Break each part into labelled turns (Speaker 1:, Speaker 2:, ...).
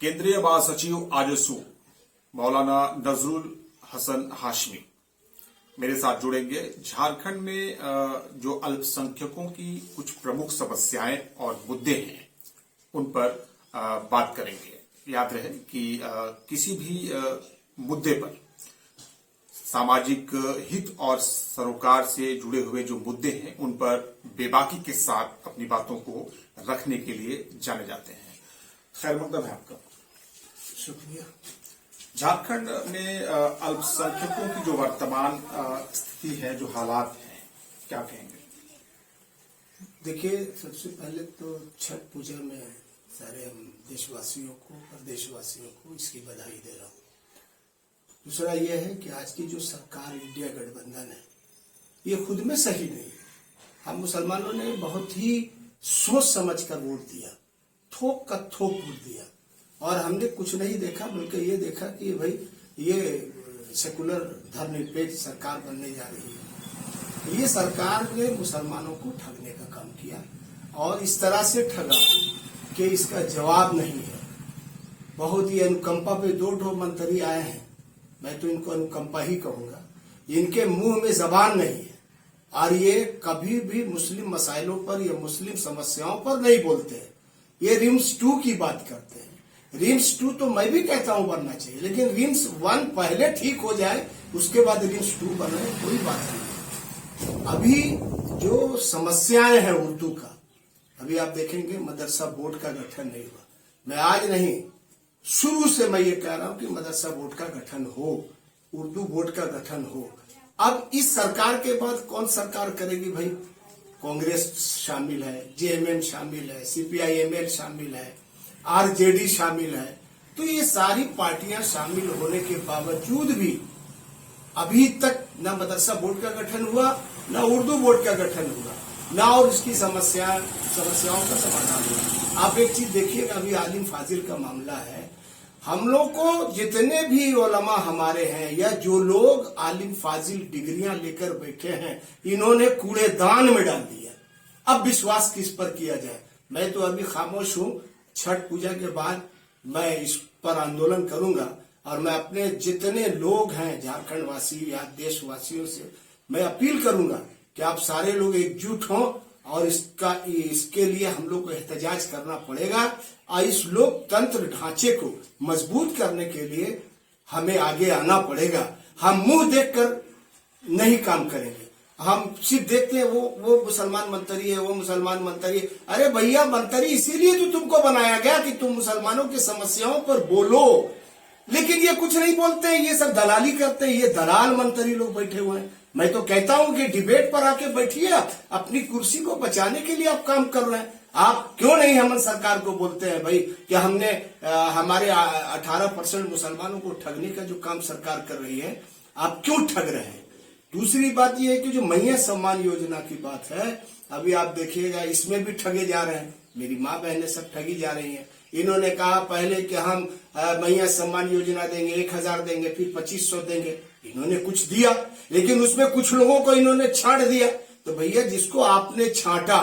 Speaker 1: केंद्रीय महासचिव आजसू मौलाना नजरुल हसन हाशमी मेरे साथ जुड़ेंगे। झारखंड में जो अल्पसंख्यकों की कुछ प्रमुख समस्याएं और मुद्दे हैं उन पर बात करेंगे। याद रहे कि किसी भी मुद्दे पर सामाजिक हित और सरोकार से जुड़े हुए जो मुद्दे हैं उन पर बेबाकी के साथ अपनी बातों को रखने के लिए जाने जाते हैं। खैर मकदम है आपका।
Speaker 2: शुक्रिया।
Speaker 1: झारखंड में अल्पसंख्यकों की जो वर्तमान स्थिति है, जो हालात हैं, क्या कहेंगे?
Speaker 2: देखिए, सबसे पहले तो छठ पूजा में सारे हम देशवासियों को और देशवासियों को इसकी बधाई दे रहा हूँ। दूसरा यह है कि आज की जो सरकार इंडिया गठबंधन है ये खुद में सही नहीं है। हम मुसलमानों ने बहुत ही सोच समझ कर वोट दिया, थोक का थोक वोट दिया, और हमने कुछ नहीं देखा बल्कि ये देखा कि भाई ये सेकुलर धर्मनिरपेक्ष सरकार बनने जा रही है। ये सरकार ने मुसलमानों को ठगने का काम किया और इस तरह से ठगा कि इसका जवाब नहीं है। बहुत ही अनुकंपा पे दो मंत्री आए हैं, मैं तो इनको अनुकंपा ही कहूंगा। इनके मुंह में जबान नहीं है और ये कभी भी मुस्लिम मसाइलों पर या मुस्लिम समस्याओं पर नहीं बोलते हैं। ये रिम्स 2 की बात करते हैं। रिम्स 2 तो मैं भी कहता हूं बनना चाहिए, लेकिन रिम्स 1 पहले ठीक हो जाए, उसके बाद रिम्स 2 बने, कोई बात नहीं। अभी जो समस्याएं हैं उर्दू का, अभी आप देखेंगे मदरसा बोर्ड का गठन नहीं हुआ। मैं आज नहीं, शुरू से मैं ये कह रहा हूं कि मदरसा बोर्ड का गठन हो, उर्दू बोर्ड का गठन हो। अब इस सरकार के बाद कौन सरकार करेगी भाई? कांग्रेस शामिल है, जेएमएम शामिल है, सीपीआईएमएल शामिल है, आरजेडी शामिल है। तो ये सारी पार्टियां शामिल होने के बावजूद भी अभी तक न मदरसा बोर्ड का गठन हुआ, न उर्दू बोर्ड का गठन हुआ, न और इसकी समस्याओं का समाधान हुआ। आप एक चीज देखिएगा, अभी आलिम फाजिल का मामला है। हम लोग को जितने भी उलमा हमारे हैं या जो लोग आलिम फाजिल डिग्रियां लेकर बैठे हैं, इन्होंने कूड़ेदान में डाल दिया। अब विश्वास किस पर किया जाए? मैं तो अभी खामोश हूं। छठ पूजा के बाद मैं इस पर आंदोलन करूंगा और मैं अपने जितने लोग हैं झारखंड वासी या देशवासियों से मैं अपील करूंगा कि आप सारे लोग एकजुट हों और इसके लिए हम लोग को एहतजाज करना पड़ेगा और इस लोकतंत्र ढांचे को मजबूत करने के लिए हमें आगे आना पड़ेगा। हम मुंह देखकर नहीं काम करेंगे। हम सिर्फ देखते हैं वो मुसलमान मंत्री है, वो मुसलमान मंत्री है। अरे भैया, मंत्री इसीलिए तो तुमको बनाया गया कि तुम मुसलमानों की समस्याओं पर बोलो, लेकिन ये कुछ नहीं बोलते हैं। ये सब दलाली करते हैं। ये दलाल मंत्री लोग बैठे हुए हैं। मैं तो कहता हूं कि डिबेट पर आके बैठिए, अपनी कुर्सी को बचाने के लिए आप काम कर रहे हैं। आप क्यों नहीं हम सरकार को बोलते हैं भाई कि हमने हमारे 18% मुसलमानों को ठगने का जो काम सरकार कर रही है, आप क्यों ठग रहे हैं? दूसरी बात यह है कि जो मैया सम्मान योजना की बात है, अभी आप देखिएगा इसमें भी ठगे जा रहे हैं। मेरी माँ बहनें सब ठगी जा रही हैं। इन्होंने कहा पहले कि हम मैया सम्मान योजना देंगे, 1000 देंगे, फिर 2500 देंगे। इन्होंने कुछ दिया, लेकिन उसमें कुछ लोगों को इन्होंने छांट दिया। तो भैया, जिसको आपने छांटा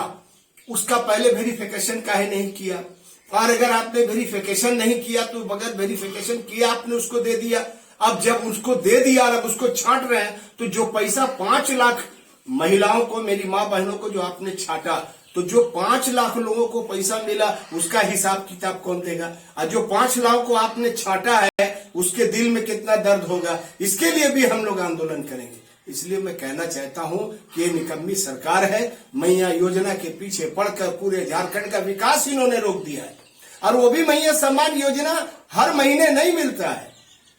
Speaker 2: उसका पहले वेरिफिकेशन काहे नहीं किया? और अगर आपने वेरिफिकेशन नहीं किया तो बगैर वेरिफिकेशन किए आपने उसको दे दिया। अब जब उसको दे दिया और अब उसको छांट रहे हैं, तो जो पैसा 5 लाख महिलाओं को, मेरी माँ बहनों को जो आपने छांटा, तो जो 5 लाख लोगों को पैसा मिला उसका हिसाब किताब कौन देगा? और जो 5 लाख को आपने छांटा है उसके दिल में कितना दर्द होगा? इसके लिए भी हम लोग आंदोलन करेंगे। इसलिए मैं कहना चाहता हूं कि ये निकम्मी सरकार है। मैया योजना के पीछे पड़कर पूरे झारखंड का विकास इन्होंने रोक दिया है। और वो भी मैया सम्मान योजना हर महीने नहीं मिलता है।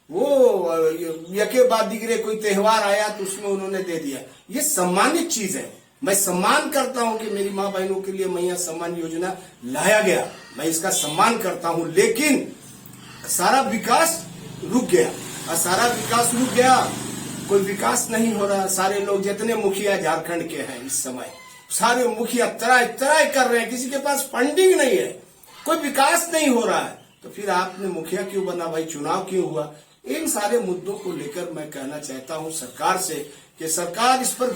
Speaker 2: वो यके बाद दिगरे कोई त्योहार आया तो उसमें उन्होंने दे दिया। ये सम्मानित चीज है। मैं सम्मान करता हूं कि मेरी माँ बहनों के लिए मैया सम्मान योजना लाया गया, मैं इसका सम्मान करता हूं। लेकिन सारा विकास रुक गया और सारा विकास रुक गया, कोई विकास नहीं हो रहा। सारे लोग जितने मुखिया झारखंड के हैं इस समय, सारे मुखिया तराय तराय कर रहे हैं। किसी के पास फंडिंग नहीं है, कोई विकास नहीं हो रहा है। तो फिर आपने मुखिया क्यों बना भाई? चुनाव क्यों हुआ? इन सारे मुद्दों को लेकर मैं कहना चाहता हूं सरकार से कि सरकार इस पर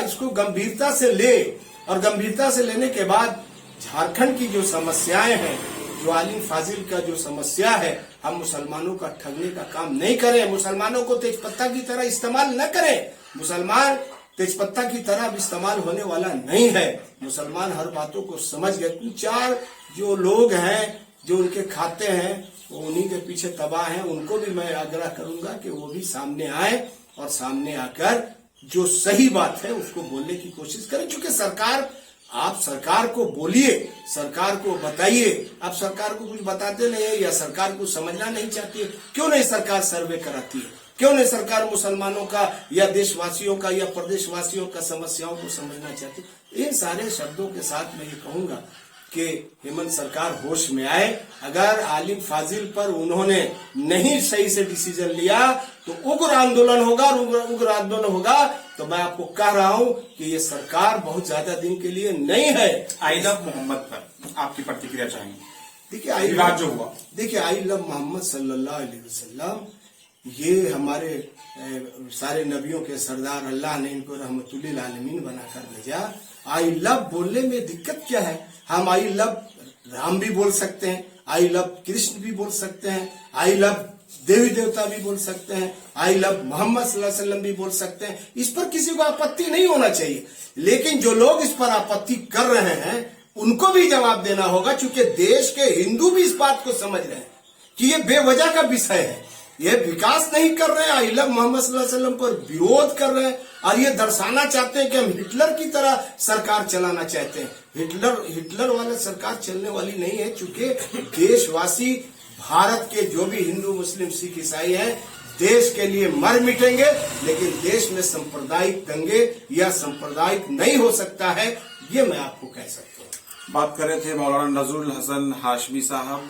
Speaker 2: इसको गंभीरता से ले, और गंभीरता से लेने के बाद झारखंड की जो समस्याएं हैं जो आलिम फाजिल का जो समस्या है, हम मुसलमानों का ठगने का काम नहीं करें, मुसलमानों को तेजपत्ता की तरह इस्तेमाल न करें। मुसलमान तेजपत्ता की तरह अब इस्तेमाल होने वाला नहीं है। मुसलमान हर बातों को समझ गए। कुछ चार जो लोग हैं जो उनके खाते हैं वो उन्हीं के पीछे तबाह हैं, उनको भी मैं आग्रह करूंगा कि वो भी सामने आए और सामने आकर जो सही बात है उसको बोलने की कोशिश करें। क्योंकि सरकार, आप सरकार को बोलिए, सरकार को बताइए, आप सरकार को कुछ बताते नहीं है या सरकार को समझना नहीं चाहती है। क्यों नहीं सरकार सर्वे कराती है? क्यों नहीं सरकार मुसलमानों का या देशवासियों का या प्रदेशवासियों का समस्याओं को समझना चाहती है? इन सारे शब्दों के साथ मैं ये कहूंगा कि हेमंत सरकार होश में आए। अगर आलिम फाजिल पर उन्होंने नहीं सही से डिसीजन लिया तो उग्र आंदोलन होगा, और उग्र आंदोलन होगा तो मैं आपको कह रहा हूं कि ये सरकार बहुत ज्यादा दिन के लिए नहीं है।
Speaker 1: आई लव मोहम्मद पर आपकी प्रतिक्रिया चाहेंगे?
Speaker 2: देखिए, आई
Speaker 1: विवाद जो हुआ,
Speaker 2: देखिए, आई लव मोहम्मद सल्लल्लाहु अलैहि वसल्लम, ये हमारे सारे नबियों के सरदार, अल्लाह ने इनको रहमतुल्लिल आलमीन बनाकर भेजा। आई लव बोलने में दिक्कत क्या है? हम आई लव राम भी बोल सकते हैं, आई लव कृष्ण भी बोल सकते हैं, आई लव देवी देवता भी बोल सकते हैं, आई लव मोहम्मद सल्लल्लाहु अलैहि वसल्लम भी बोल सकते हैं। इस पर किसी को आपत्ति नहीं होना चाहिए। लेकिन जो लोग इस पर आपत्ति कर रहे हैं उनको भी जवाब देना होगा, क्योंकि देश के हिंदू भी इस बात को समझ रहे हैं कि ये बेवजह का विषय है। ये विकास नहीं कर रहे हैं, आई लव मोहम्मद सल्लल्लाहु अलैहि वसल्लम पर विरोध कर रहे हैं और ये दर्शाना चाहते हैं कि हम हिटलर की तरह सरकार चलाना चाहते हैं। हिटलर वाला सरकार चलने वाली नहीं है, क्योंकि देशवासी, भारत के जो भी हिंदू मुस्लिम सिख ईसाई हैं, देश के लिए मर मिटेंगे। लेकिन देश में सांप्रदायिक दंगे या सांप्रदायिक नहीं हो सकता है, ये मैं आपको कह सकता हूँ।
Speaker 1: बात कर रहे थे मौलाना नजरुल हसन हाशमी साहब,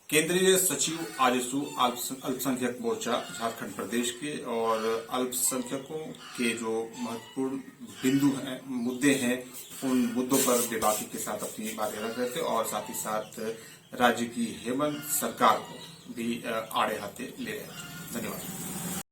Speaker 1: केंद्रीय सचिव आजसू अल्पसंख्यक मोर्चा झारखंड प्रदेश के, और अल्पसंख्यकों के जो महत्वपूर्ण बिंदु हैं, मुद्दे हैं, उन मुद्दों पर बेबाकी के साथ अपनी बातें रख रहे थे और साथ ही साथ राज्य की हेमंत सरकार को भी आड़े हाथे ले रहे थे। धन्यवाद।